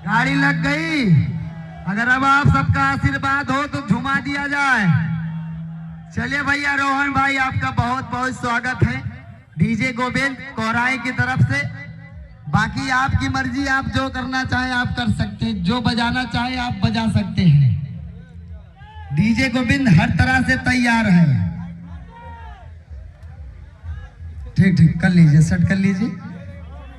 गाड़ी लग गई। अगर अब आप सबका आशीर्वाद हो तो झुमा दिया जाए। चलिए भैया रोहन भाई आपका बहुत बहुत स्वागत है डीजे गोविंद कोहराई की तरफ से। बाकी आपकी मर्जी, आप जो करना चाहे आप कर सकते हैं, जो बजाना चाहे आप बजा सकते हैं। डीजे गोविंद हर तरह से तैयार है। ठीक ठीक कर लीजिए, सेट कर लीजिए।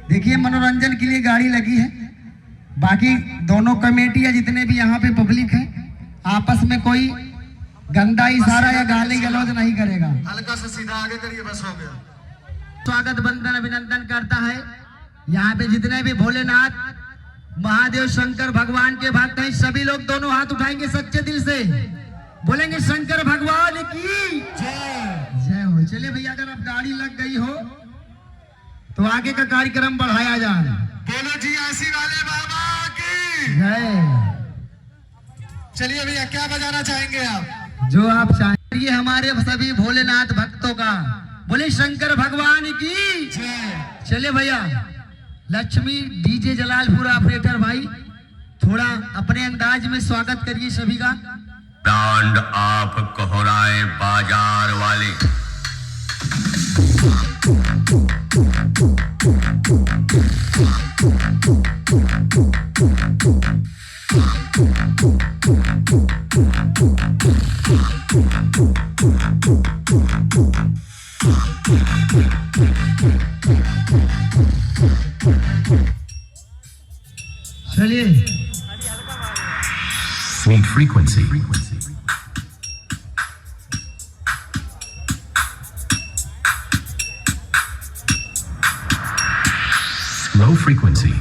देखिए मनोरंजन के लिए गाड़ी लगी है। बाकी दोनों कमेटी या जितने भी यहाँ पे पब्लिक है आपस में कोई गंदा इशारा या गाली गलौज नहीं करेगा। हल्का सा सीधा आगे करिए, बस हो गया। स्वागत बंदन अभिनंदन करता है। यहाँ पे जितने भी भोलेनाथ महादेव शंकर भगवान के भक्त हैं सभी लोग दोनों हाथ उठाएंगे सच्चे दिल से, बोलेंगे शंकर भगवान की जय हो। चलिए भैया अगर अब गाड़ी लग गई हो तो आगे का कार्यक्रम बढ़ाया जाए। बोलो जी ऐसी वाले बाबा की जय। चलिए भैया क्या बजाना चाहेंगे आप? जो आप चाहें। ये हमारे सभी भोलेनाथ भक्तों का बोले शंकर भगवान की जय। चलिए भैया लक्ष्मी डीजे जलालपुर ऑपरेटर भाई थोड़ा अपने अंदाज में स्वागत करिए सभी का। ब्रांड आप कोहराए बाजार वाले। चलिए Sweet frequency. Low frequency.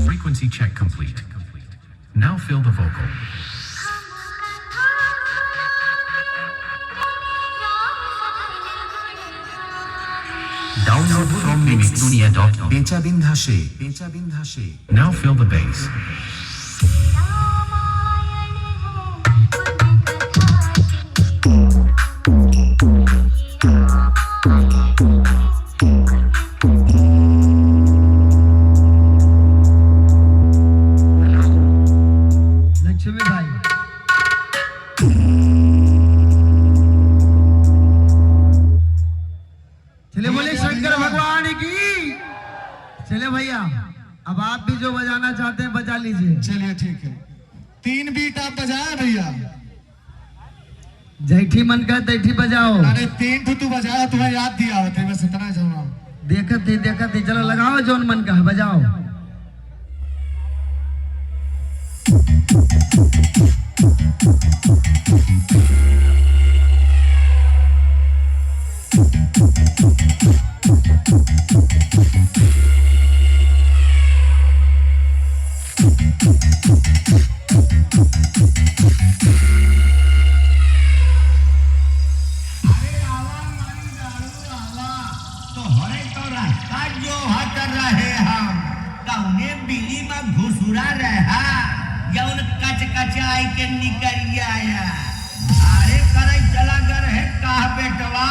Frequency check complete. Now fill the vocal. Download from mixdunia.benchabindhashe. Now fill the bass. Lakshmi भाई चले बोले शंकर भगवान की। चले भैया अब आप भी जो बजाना चाहते हैं बजा लीजिए। चलिए ठीक है, 3 बीट आप बजाए भैया। जैठी मन का तैठी बजाओ। अरे 3 ठो तू बजाया, तुम्हें याद दिया होते बस इतना जाना। देखत ही चलो लगाओ जोन मन का है बजाओ। घुसुरा रहा यौन कच कचाई के निकल आया। अरे करे चला कर है कहा बेटवा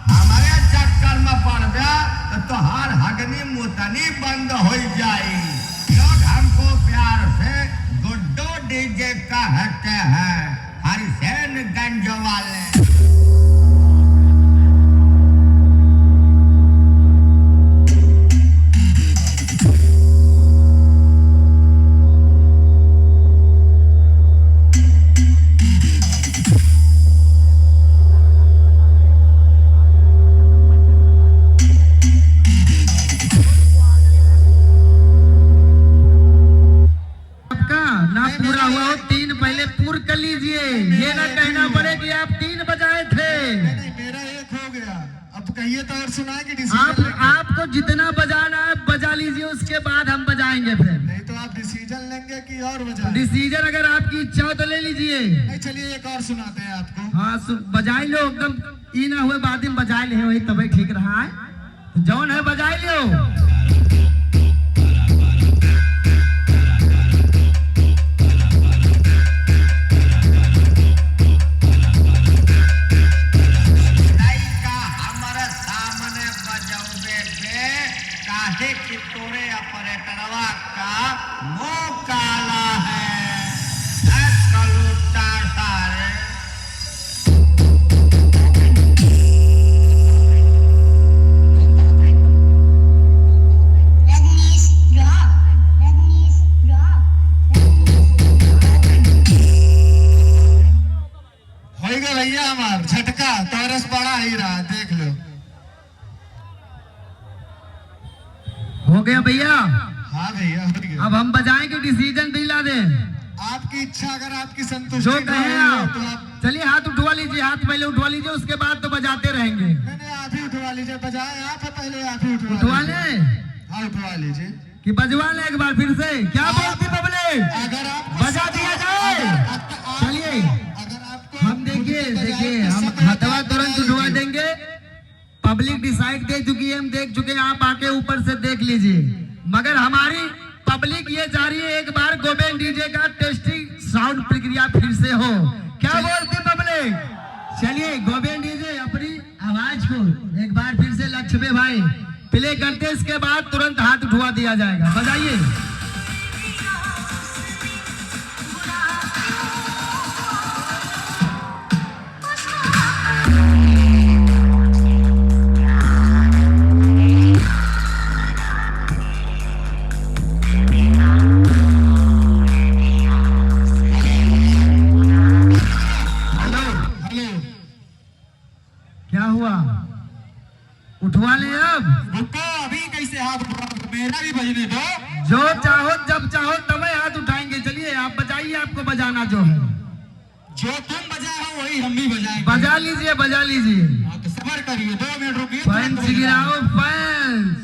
हमारे चक्कर में पड़ जा तो तोहार हगनी मुतनी बंद हो जाए। लोग हमको प्यार से गुड्डो डीजे कहते हैं, हरिसेनगंज वाले। पूरा हुआ हो 3 पहले पूर्ण कर लीजिए। ये ना कहना पड़े कि आप 3 बजाए थे। नहीं मेरा 1 हो गया। अब कहिए तो और सुनाएंगे डिसीजन। आपको जितना बजाना है बजा लीजिए, उसके बाद हम बजाएंगे फिर। नहीं तो आप डिसीजन लेंगे कि और बजाएं? डिसीजन अगर आपकी इच्छा हो तो ले लीजिए। नहीं चलिए एक और सुनाते हैं आपको। हाँ बजाई लो एकदम ई ना हुए बाद में बजा ले वही तभी ठीक रहा है। जौन है बजाई लो। बार झटका तोरस पड़ा ही रहा, देख लो। हो गया भैया। हाँ भैया हो गया। अब हम बजाएंगे, डिसीजन दिला दें। आपकी इच्छा, अगर आपकी संतुष्टि जो कहें आप। तो आप चलिए हाथ उठवा लीजिए, हाथ पहले उठवा लीजिए, उसके बाद तो बजाते रहेंगे। नहीं, आप ही उठवा लीजिए, बजाए आप पहले, आप ही उठवा ले हाँ उठवा लीजिए। कि बजवा ले एक बार फिर से। क्या बोलती पब्लिक? अगर आप बजा दिया जाए। चलिए अगर आपको हम देखिए हम हथवा तुरंत उठवा देंगे। पब्लिक डिसाइड दे चुकी है, हम देख चुके हैं, आप आके ऊपर से देख लीजिए। मगर हमारी पब्लिक ये चाह रही है एक बार गोविंद डीजे का टेस्टिंग साउंड प्रक्रिया फिर से हो। क्या बोलती पब्लिक? चलिए गोविंद डीजे अपनी आवाज को एक बार फिर से लक्ष्मी भाई प्ले करते, इसके बाद तुरंत हाथ उठवा दिया जाएगा। बजाइए। क्या हुआ? उठवा ले अब। रुको, अभी कैसे हाथ उठवा, मेरा भी बजने दो। जो चाहो जब चाहो तब हाथ उठाएंगे। चलिए आप बजाइए, आपको बजाना जो है। जो तुम बजाए हो वही हम भी बजाएंगे। बजा लीजिए, बजा लीजिए। हाँ, तो सबर करिए, 2 मिनट रुकिए। पंच गिराओ पंच।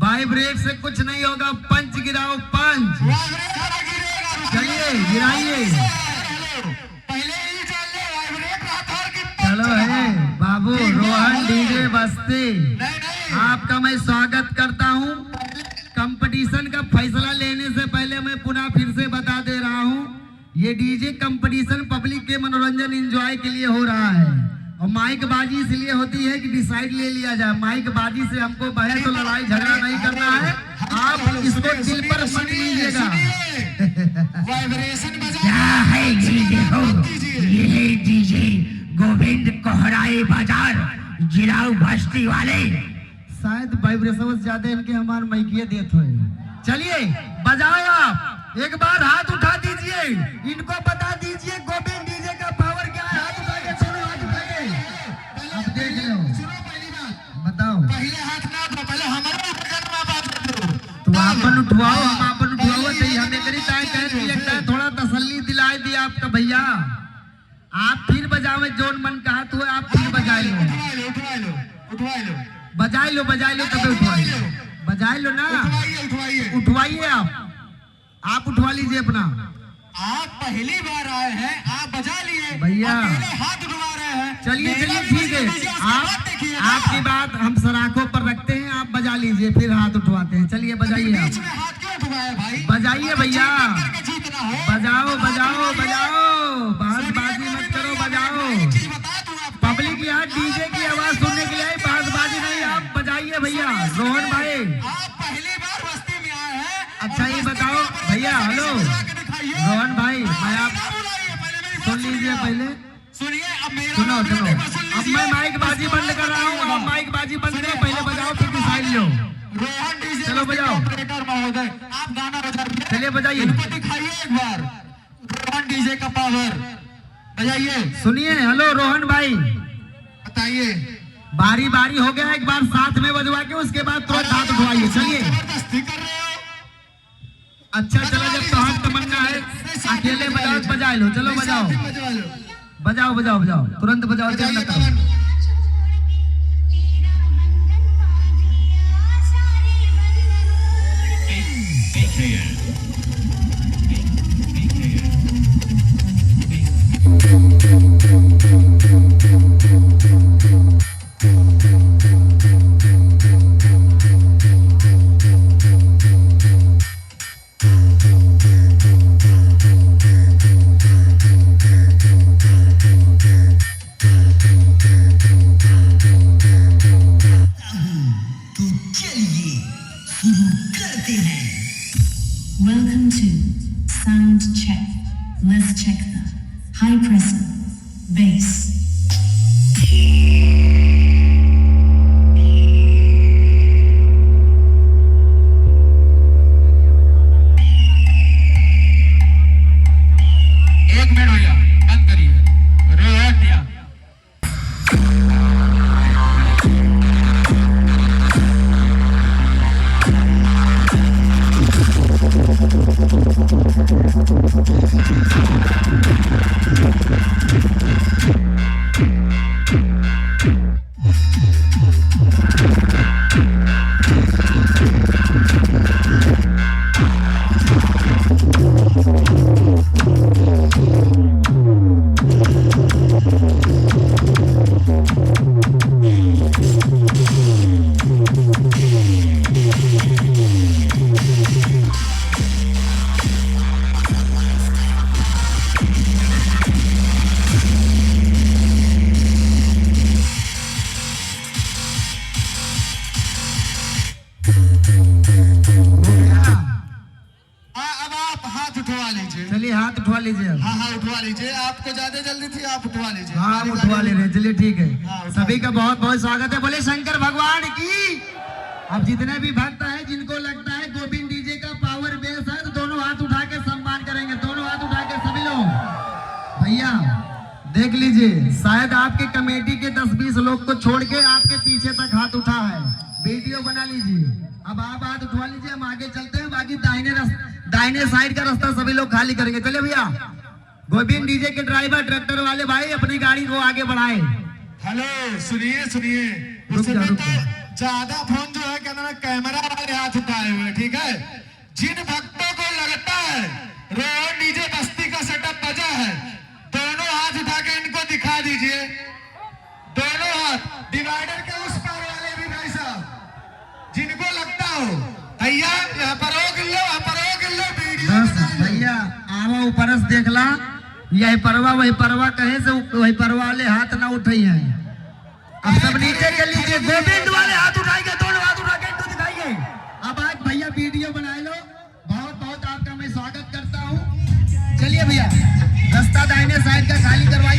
वाइब्रेट से कुछ नहीं होगा, पंच गिराओ पंच। चलिए गिराइए। पहले ही जान ले, वाइब्रेट रहा था कि चलो है बाबू रोहन डीजे बस्ती, नहीं। आपका मैं स्वागत करता हूं। कंपटीशन का फैसला लेने से पहले मैं पुनः फिर से बता दे रहा हूं, ये डीजे कंपटीशन पब्लिक के मनोरंजन एंजॉय के लिए हो रहा है। और माइक बाजी इसलिए होती है कि डिसाइड ले लिया जाए। माइक बाजी से हमको बहस तो लड़ाई झगड़ा नहीं करना है। आप इसको दिल पर मत लीजिएगा। वाइब्रेशन क्या है ये देखो, ये है डीजे गोविंद कोहराई बाजार जिलाऊ बस्ती वाले। शायद वाइब्रेशन ज्यादा इनके हमारे माइकिए देते हैं। चलिए बजाओ आप, एक बार हाथ उठा दीजिए, इनको बता दीजिए गोविंद डीजे का पावर क्या है। हाथ उठा के चलो, हाथ उठा के अब देख लो। सुनो, पहली बात बताओ। पहले हाथ ना दो, पहले हमारा करना बात करो। तो आपन उठवाओ, हम आपन उठवाओ। सही हमें करी ताकि थोड़ा तसल्ली दिलाई दी आपका भैया। आप फिर बजावे, जोन मन कहा तो आप फिर बजाए लो। बजाए लो तब उठवाई लो। बजाए लो ना, उठवाइए आप उठवा लीजिए अपना। आप पहली बार आए हैं, आप बजा लिए भैया। अकेले हाथ उठवा रहे हैं। चलिए मेरा ठीक है, भी देखिए ना। आपकी बात हम सराखों पर रखते हैं। आप बजा लीजिए, फिर हाथ उठवाते हैं। चलिए बजाइए बीच आप। में हाथ क्यों उठवाए भाई? बजाइए भैया, जीतना हो। बजाओ बाजी मत करो, बजाओ। एक चीज बता दूं आपको, पब्लिक यहाँ डीजे की आवाज सुनने के लिए आई, बाजी नहीं। आप बजाइए भैया। रोहन भाई आप पहली बार बस्ती में आए हैं। अच्छा ये बताओ भैया। हेलो रोहन भाई, मैं आप सुन लीजिए पहले। सुनिए, अब मेरा सुनो सुन अब मैं माइक बाजी बंद कर रहा हूँ। आप माइक बाजी बंद करो, पहले बजाओ फिर डिसाइड लो। रोहन डीजे चलो बजाओ। ऑपरेटर महोदय, आप गाना बजा दीजिए। चलिए बजाइए। इनको दिखाइए एक बार रोहन डीजे का पावर, बजाइए। सुनिए, हेलो रोहन भाई, बताइए। बारी हो गया, एक बार साथ में बजवा के उसके बाद तुरंत हाथ उठवाइए। चलिए जबरदस्ती कर रहे हो। अच्छा चलो, जब तो हाथ तमन्ना है, अकेले बजाओ, बजा लो। चलो बजाओ तुरंत बजाओ, देर न करो। Welcome to sound check. Let's check the high pressure bass. उठवा लीजिए। हाँ बारी उठवा बारी ले रहे हैं। चलिए ठीक हाँ, है, उठवा सभी का बहुत बहुत स्वागत है। बोले शंकर भगवान की। अब जितने भी भक्त हैं जिनको लगता है गोविंद डीजे का पावर बेस है तो दोनों हाथ उठा के सम्मान करेंगे, दोनों हाथ उठा के सभी लोग। भैया देख लीजिए, शायद आपके कमेटी के 10-20 लोग को छोड़ के आपके पीछे तक हाथ उठा है, वीडियो बना लीजिए। अब आप हाथ उठवा लीजिए, हम आगे चलते हैं। बाकी दाहिने साइड का रास्ता सभी लोग खाली करेंगे। चलिए भैया, गोविंद डीजे के ड्राइवर ट्रैक्टर वाले भाई अपनी गाड़ी को आगे बढ़ाए। हेलो सुनिए सुनिए, रुक जा, उसमें रुक तो जा। ज्यादा फोन जो है क्या नाम है, कैमरा वाले हाथ उठाए हुए हैं, ठीक है। जिन भक्तों को लगता है रोहन डीजे बस्ती का सेटअप बजा है, दोनों हाथ उठा के इनको दिखा दीजिए। दोनों हाथ, डिवाइडर के उस पार वाले भी भाई साहब, जिनको लगता हो भैया यहाँ पर हो गिल्लो, यहाँ पर हो गिल्लो, वीडियो बस बना लो। भैया आवा ऊपरस देखला, यही परवा वही परवा कहे से वही परवा वाले हाथ ना उठाई है। अब सब नीचे कर लीजिए, गोविंद वाले हाथ उठाएंगे, दोनों हाथ उठा के इनको दिखाइए। अब आज भैया वीडियो बनाए लो, बहुत बहुत आपका मैं स्वागत करता हूँ। चलिए भैया, रास्ता दाहिने साइड का खाली करवा